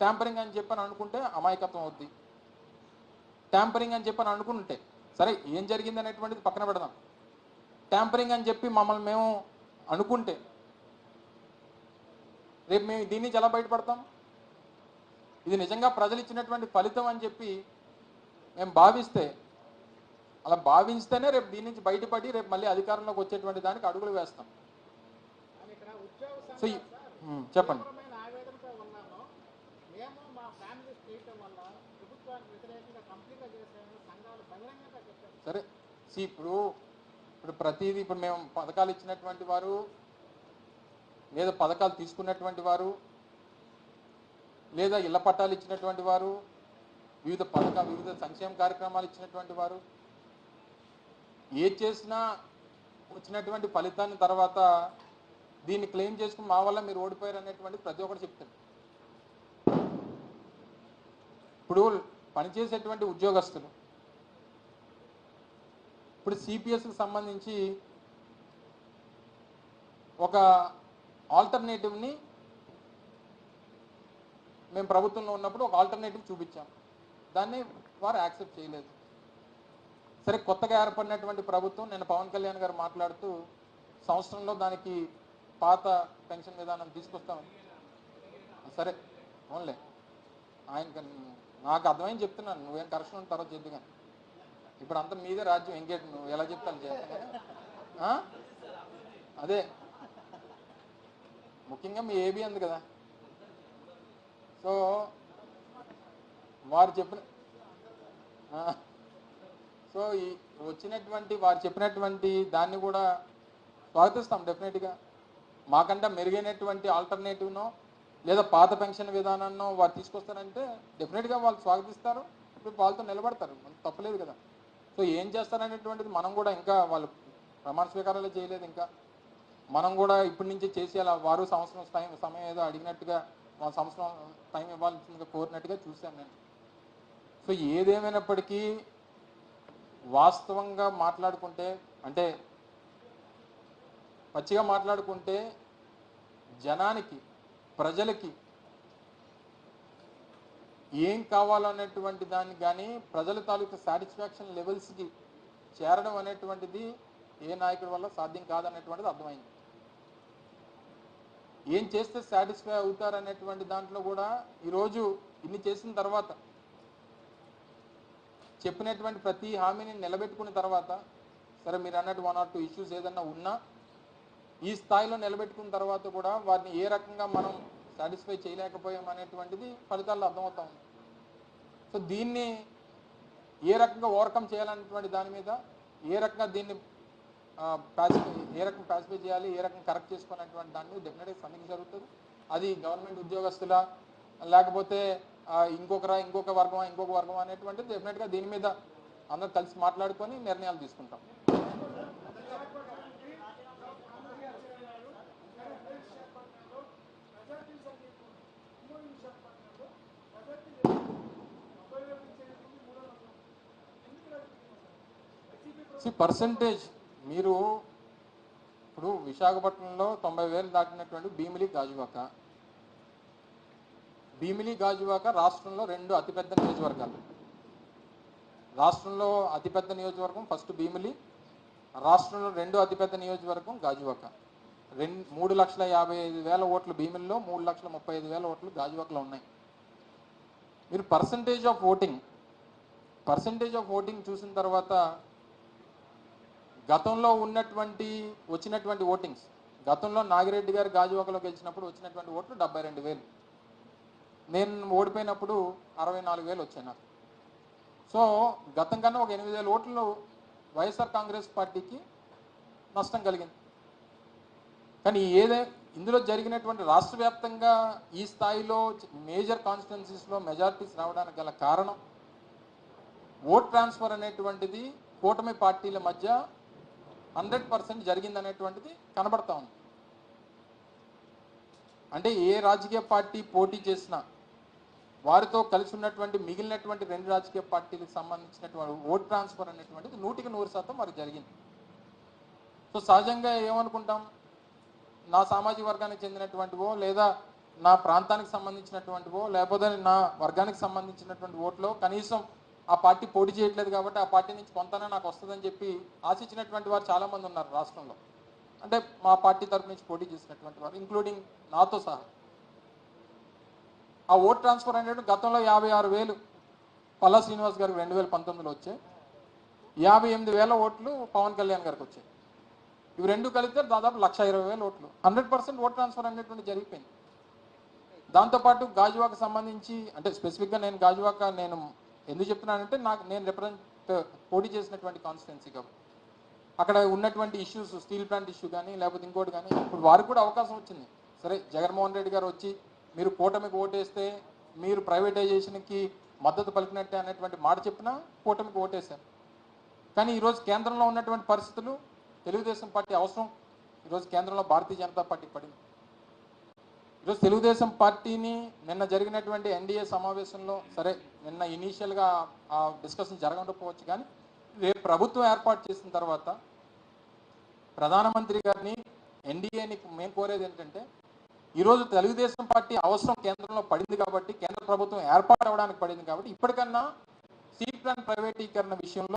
Tampering అని చెప్పని అనుకుంటే అమాయకత్వం అవుద్ది. ట్యాంపరింగ్ అని చెప్పని అనుకుంటే సరే ఏం జరిగింది అనేటువంటిది పక్కన పెడదాం. ట్యాంపరింగ్ అని చెప్పి మమ్మల్ని మేము అనుకుంటే రేపు మేము దీని నుంచి ఎలా బయటపడతాం? ఇది నిజంగా ప్రజలు ఇచ్చినటువంటి ఫలితం అని చెప్పి మేము భావిస్తే, అలా భావిస్తేనే రేపు దీని నుంచి బయటపడి రేపు మళ్ళీ అధికారంలోకి వచ్చేటువంటి దానికి అడుగులు వేస్తాం. సో చెప్పండి. సరే ఇప్పుడు ప్రతిదీ ఇప్పుడు మేము పథకాలు ఇచ్చినటువంటి వారు లేదా పథకాలు తీసుకున్నటువంటి వారు లేదా ఇళ్ల పట్టాలు ఇచ్చినటువంటి వారు వివిధ సంక్షేమ కార్యక్రమాలు ఇచ్చినటువంటి వారు ఏది చేసినా వచ్చినటువంటి ఫలితాన్ని తర్వాత దీన్ని క్లెయిమ్ చేసుకుని మా వల్ల మీరు ఓడిపోయారు అనేటువంటి ప్రతి ఒక్కరు చెప్తాడు. ఇప్పుడు పనిచేసేటువంటి ఉద్యోగస్తులు ఇప్పుడు సిపిఎస్కి సంబంధించి ఒక ఆల్టర్నేటివ్ని మేము ప్రభుత్వంలో ఉన్నప్పుడు ఒక ఆల్టర్నేటివ్ చూపించాం, దాన్ని వారు యాక్సెప్ట్ చేయలేదు. సరే కొత్తగా ఏర్పడినటువంటి ప్రభుత్వం నిన్న పవన్ కళ్యాణ్ గారు మాట్లాడుతూ సంవత్సరంలో దానికి పాత పెన్షన్ విధానం తీసుకొస్తాం. సరే ఓన్లే ఆయన నాకు అర్థమైంది చెప్తున్నాను, నువ్వేం కరెక్షన్ ఉన్న తర్వాత చెప్తు కానీ ఇప్పుడు అంతా మీదే రాజ్యం, ఎంగేట్ నువ్వు ఎలా చెప్తాను చేస్తా. అదే ముఖ్యంగా మీ ఏబీ అంది కదా, సో వారు చెప్పిన సో ఈ వారు చెప్పినటువంటి దాన్ని కూడా స్వాగతిస్తాం డెఫినెట్గా. మాకంటే మెరుగైనటువంటి ఆల్టర్నేటివ్నో లేదా పాత పెన్షన్ విధానాన్నో వారు తీసుకొస్తారంటే డెఫినెట్గా వాళ్ళు స్వాగతిస్తారు, ఇప్పుడు వాళ్ళతో నిలబడతారు, తప్పలేదు కదా. సో ఏం చేస్తారనేటువంటిది మనం కూడా ఇంకా వాళ్ళు ప్రమాణ స్వీకారాలు చేయలేదు, ఇంకా మనం కూడా ఇప్పటి నుంచి చేసేలా వారు సంవత్సరం సమయం ఏదో అడిగినట్టుగా వాళ్ళ సంవత్సరం టైం ఇవ్వాల్సిందిగా కోరినట్టుగా చూశాను నేను. సో ఏదేమైనప్పటికీ వాస్తవంగా మాట్లాడుకుంటే అంటే పచ్చిగా మాట్లాడుకుంటే జనానికి ప్రజలకి ఏం కావాలనేటువంటి దాన్ని కానీ ప్రజల తాలూకు సాటిస్ఫాక్షన్ లెవెల్స్కి చేరడం అనేటువంటిది ఏ నాయకుడి వల్ల సాధ్యం కాదనేటువంటిది అర్థమైంది. ఏం చేస్తే సాటిస్ఫై అవుతారనేటువంటి దాంట్లో కూడా ఈరోజు ఇన్ని చేసిన తర్వాత చెప్పినటువంటి ప్రతి హామీని నిలబెట్టుకున్న తర్వాత సరే మీరు అన్నట్టు 1 or 2 ఇష్యూస్ ఏదన్నా ఉన్నా ఈ స్థాయిలో నిలబెట్టుకున్న తర్వాత కూడా వారిని ఏ రకంగా మనం సాటిస్ఫై చేయలేకపోయాం అనేటువంటిది ఫలితాల్లో అర్థమవుతా ఉంది. సో దీన్ని ఏ రకంగా ఓవర్కమ్ చేయాలనేటువంటి దాని మీద ఏ రకంగా దీన్ని పాసిఫై చేయాలి, ఏ రకంగా కరెక్ట్ చేసుకోవాలనేటువంటి దాని మీద డెఫినెట్గా సమీక్ష జరుగుతుంది. అది గవర్నమెంట్ ఉద్యోగస్తుల లేకపోతే ఇంకొక వర్గం అనేటువంటిది డెఫినెట్గా దీని మీద అందరూ కలిసి మాట్లాడుకొని నిర్ణయాలు తీసుకుంటాం. పర్సంటేజ్ మీరు ఇప్పుడు విశాఖపట్నంలో 90,000 దాటినటువంటి భీమిలి గాజువాక రాష్ట్రంలో 2 అతిపెద్ద నియోజకవర్గాలు. రాష్ట్రంలో అతిపెద్ద నియోజకవర్గం ఫస్ట్ భీమిలి, రాష్ట్రంలో 2వ అతిపెద్ద నియోజకవర్గం గాజువాక. 3,55,000 ఓట్లు భీమిలిలో, 3,35,000 ఓట్లు గాజువాకలో ఉన్నాయి. మీరు పర్సంటేజ్ ఆఫ్ ఓటింగ్ చూసిన తర్వాత గతంలో వచ్చినటువంటి ఓటింగ్స్, గతంలో నాగిరెడ్డి గారు గాజువాకలో గెలిచినప్పుడు వచ్చినటువంటి ఓట్లు 72,000, నేను ఓడిపోయినప్పుడు 64,000 వచ్చాయి నాకు. సో గతం కన్నా ఒక 8,000 ఓట్లు వైఎస్ఆర్ కాంగ్రెస్ పార్టీకి నష్టం కలిగింది. కానీ ఇందులో జరిగినటువంటి రాష్ట్ర వ్యాప్తంగా ఈ స్థాయిలో మేజర్ కాన్స్టిట్యున్సీస్లో మెజారిటీస్ రావడానికి గల కారణం ఓట్ ట్రాన్స్ఫర్ అనేటువంటిది కూటమి పార్టీల మధ్య 100% జరిగిందనేటువంటిది కనబడతా ఉంది. అంటే ఏ రాజకీయ పార్టీ పోటీ చేసినా వారితో కలిసి ఉన్నటువంటి మిగిలినటువంటి 2 రాజకీయ పార్టీలకు సంబంధించినటువంటి ఓట్ ట్రాన్స్ఫర్ అనేటువంటిది 100% వారికి జరిగింది. సో సహజంగా ఏమనుకుంటాం, నా సామాజిక వర్గానికి చెందినటువంటివో లేదా నా ప్రాంతానికి సంబంధించినటువంటివో లేకపోతే నా వర్గానికి సంబంధించినటువంటి ఓట్లో కనీసం ఆ పార్టీ పోటీ చేయట్లేదు కాబట్టి ఆ పార్టీ నుంచి కొంతనే నాకు వస్తుందని చెప్పి ఆశించినటువంటి వారు చాలామంది ఉన్నారు రాష్ట్రంలో. అంటే మా పార్టీ తరఫు నుంచి పోటీ చేసినటువంటి వారు, ఇంక్లూడింగ్ నాతో సహా. ఆ ఓట్ ట్రాన్స్ఫర్ అనేది గతంలో 56,000 పల్లా శ్రీనివాస్ గారికి 2019లో వచ్చాయి. 58,000 ఓట్లు పవన్ కళ్యాణ్ గారికి వచ్చాయి. ఇవి రెండు కలిపితే దాదాపు 1,20,000 ఓట్లు. 100% ఓట్ ట్రాన్స్ఫర్ అనేటువంటి జరిగిపోయింది. దాంతోపాటు గాజువాక సంబంధించి అంటే స్పెసిఫిక్గా నేను గాజువాక నేను ఎందుకు చెప్తున్నానంటే నేను రిప్రజెంట్ పోటీ చేసినటువంటి కాన్స్టిట్యున్సీ కాబట్టి అక్కడ ఉన్నటువంటి ఇష్యూస్, స్టీల్ ప్లాంట్ ఇష్యూ కానీ లేకపోతే ఇంకోటి కానీ, ఇప్పుడు వారికి కూడా అవకాశం వచ్చింది. సరే, జగన్మోహన్ రెడ్డి గారు వచ్చి మీరు కూటమికి ఓటేస్తే మీరు ప్రైవేటైజేషన్కి మద్దతు పలికినట్టే అనేటువంటి మాట చెప్పినా కూటమికి ఓటేశారు. కానీ ఈరోజు కేంద్రంలో ఉన్నటువంటి పరిస్థితులు, తెలుగుదేశం పార్టీ అవసరం ఈరోజు కేంద్రంలో భారతీయ జనతా పార్టీ పడింది. ఈరోజు తెలుగుదేశం పార్టీని నిన్న జరిగినటువంటి ఎన్డీఏ సమావేశంలో, సరే నిన్న ఇనీషియల్గా ఆ డిస్కషన్ జరగకపోవచ్చు, కానీ రేపు ప్రభుత్వం ఏర్పాటు చేసిన తర్వాత ప్రధానమంత్రి గారిని, ఎన్డీఏని మేము కోరేది ఏంటంటే, ఈరోజు తెలుగుదేశం పార్టీ అవసరం కేంద్రంలో పడింది కాబట్టి, కేంద్ర ప్రభుత్వం ఏర్పాటు అవ్వడానికి పడింది కాబట్టి, ఇప్పటికన్నా స్టీల్ ప్లాంట్ ప్రైవేటీకరణ విషయంలో